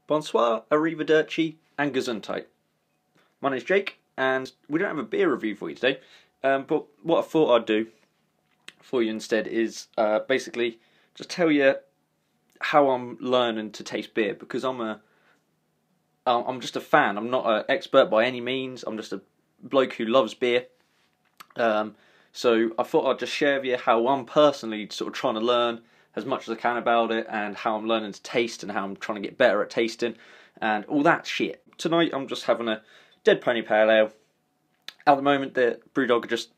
Bonsoir, arrivederci, and gesundheit. My name's Jake, and we don't have a beer review for you today, but what I thought I'd do for you instead is basically just tell you how I'm learning to taste beer, because I'm just a fan. I'm not an expert by any means. I'm just a bloke who loves beer. So I thought I'd just share with you how I'm personally sort of trying to learn as much as I can about it, and how I'm learning to taste, and how I'm trying to get better at tasting, and all that shit. Tonight I'm just having a Dead Pony Pale Ale. At the moment, the Brewdog are just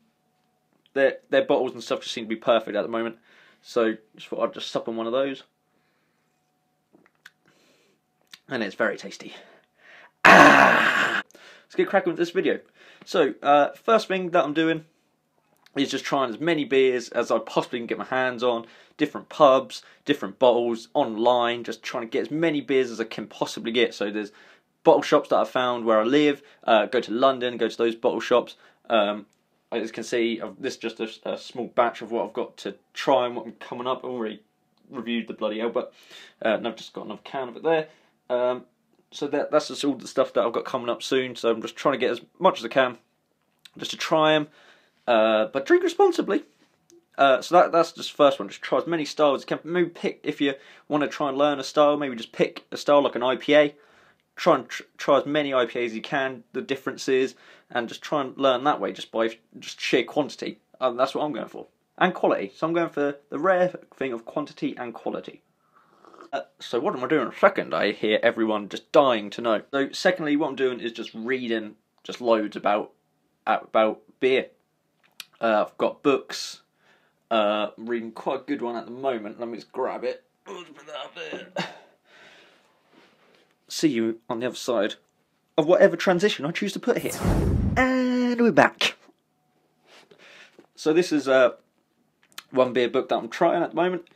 their bottles and stuff just seem to be perfect at the moment. So just thought I'd just sup on one of those, and it's very tasty. Let's get cracking with this video. So first thing that I'm doing is just trying as many beers as I possibly can get my hands on, different pubs, different bottles, online, just trying to get as many beers as I can possibly get. So there's bottle shops that I found where I live, go to London, go to those bottle shops. As you can see, this is just a small batch of what I've got to try and what I'm coming up. I've already reviewed the bloody hell, but and I've just got another can of it there. So that's just all the stuff that I've got coming up soon, so I'm just trying to get as much as I can, just to try them. But drink responsibly. So that's just the first one. Just try as many styles as you can. Maybe pick, if you want to try and learn a style, maybe just pick a style like an IPA. Try and try as many IPAs as you can, the differences, and just try and learn that way, just by just sheer quantity. That's what I'm going for. And quality. So I'm going for the rare thing of quantity and quality. So what am I doing second? I hear everyone just dying to know. So secondly, what I'm doing is just reading just loads about beer. I've got books. I'm reading quite a good one at the moment. Let me just grab it. See you on the other side of whatever transition I choose to put here. And we're back. So this is one beer book that I'm trying at the moment.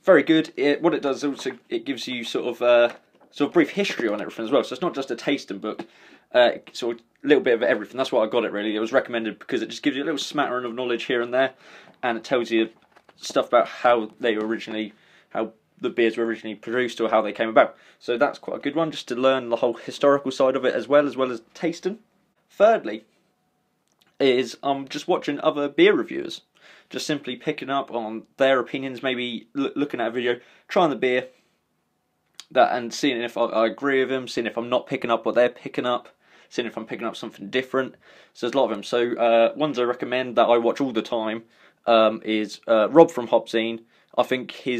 Very good. What it does also, it gives you sort of brief history on everything as well. So it's not just a tasting book. Sort of a little bit of everything. That's why I got it, really. It was recommended because it just gives you a little smattering of knowledge here and there, and it tells you stuff about how the beers were originally produced, or how they came about. So that's quite a good one, just to learn the whole historical side of it as well as tasting. Thirdly, is I'm just watching other beer reviewers, just simply picking up on their opinions, maybe looking at a video, trying the beer, and seeing if I agree with them, seeing if I'm not picking up what they're picking up, seeing if I'm picking up something different. So there's a lot of them. So ones I recommend that I watch all the time is Rob from Hopzine. I think he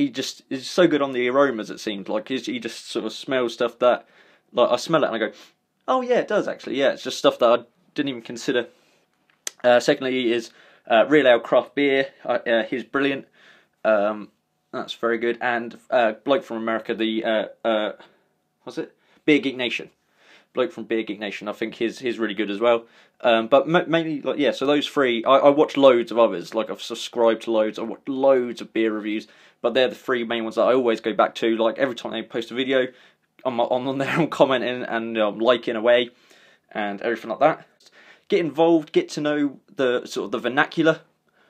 just is so good on the aromas. It seems like he just sort of smells stuff that, like, I smell it and I go, oh yeah, it does actually. Yeah, it's just stuff that I didn't even consider. Secondly is Real Ale Craft Beer. He's brilliant. That's very good. And bloke from America, the what's it? Beer Geek Nation. Bloke from Beer Geek Nation. I think he's really good as well. But mainly, like, yeah. So those three. I watch loads of others. Like, I've subscribed to loads. I watch loads of beer reviews. But they're the three main ones that I always go back to. Like, every time they post a video, I'm on there, I'm commenting and liking away and everything like that. Get involved. Get to know the sort of the vernacular,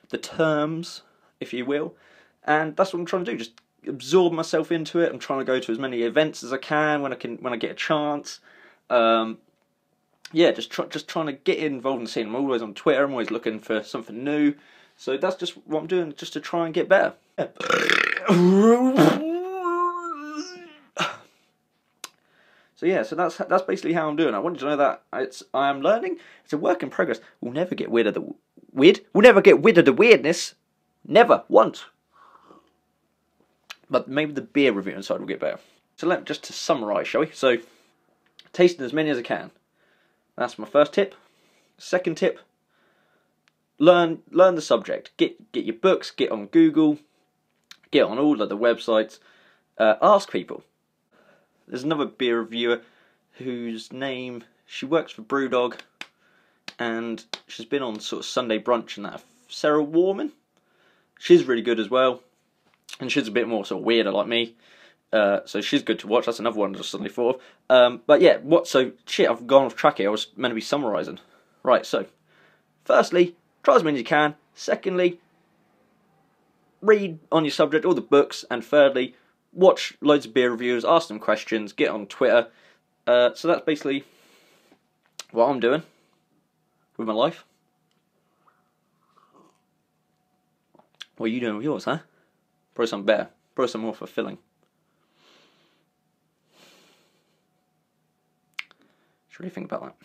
the terms, if you will. And that's what I'm trying to do. Just absorb myself into it. I'm trying to go to as many events as I can when I get a chance. Yeah, just trying to get involved in the scene. I'm always on Twitter. I'm always looking for something new. So that's just what I'm doing, just to try and get better. Yeah. So yeah, so that's basically how I'm doing. I wanted you to know that I am learning. It's a work in progress. We'll never get rid of the weird. We'll never get rid of the weirdness. Never once. But maybe the beer review inside will get better. So just to summarise, shall we? So, tasting as many as I can. That's my first tip. Second tip, learn the subject. Get your books, get on Google, get on all of the websites, ask people. There's another beer reviewer whose name, she works for Brewdog, and she's been on sort of Sunday Brunch and that. Sarah Warman. She's really good as well. And she's a bit more sort of weirder like me, so she's good to watch. That's another one I just suddenly thought of. But yeah, I've gone off track here. I was meant to be summarising. Right, so firstly, try as many as you can. Secondly, read on your subject, all the books. And thirdly, watch loads of beer reviews, ask them questions, get on Twitter. So that's basically what I'm doing with my life. What are you doing with yours, huh? Probably something better. Probably some more fulfilling. Should really think about that.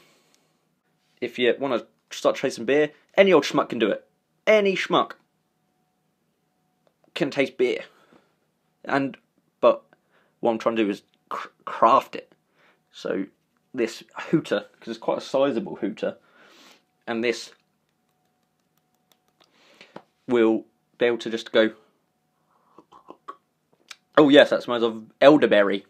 If you want to start chasing beer, any old schmuck can do it. Any schmuck can taste beer. But what I'm trying to do is craft it. So this hooter, because it's quite a sizable hooter, and this will be able to just go, oh yes, that smells of elderberry,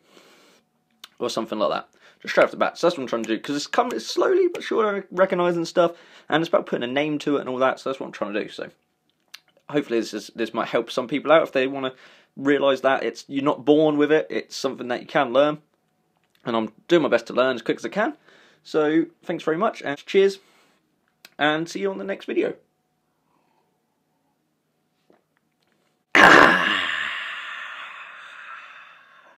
or something like that. Just straight off the bat. So that's what I'm trying to do, because it's coming slowly but surely recognising stuff, and it's about putting a name to it and all that. So that's what I'm trying to do. So hopefully this might help some people out if they want to realise that you're not born with it. It's something that you can learn, and I'm doing my best to learn as quick as I can. So thanks very much, and cheers, and see you on the next video.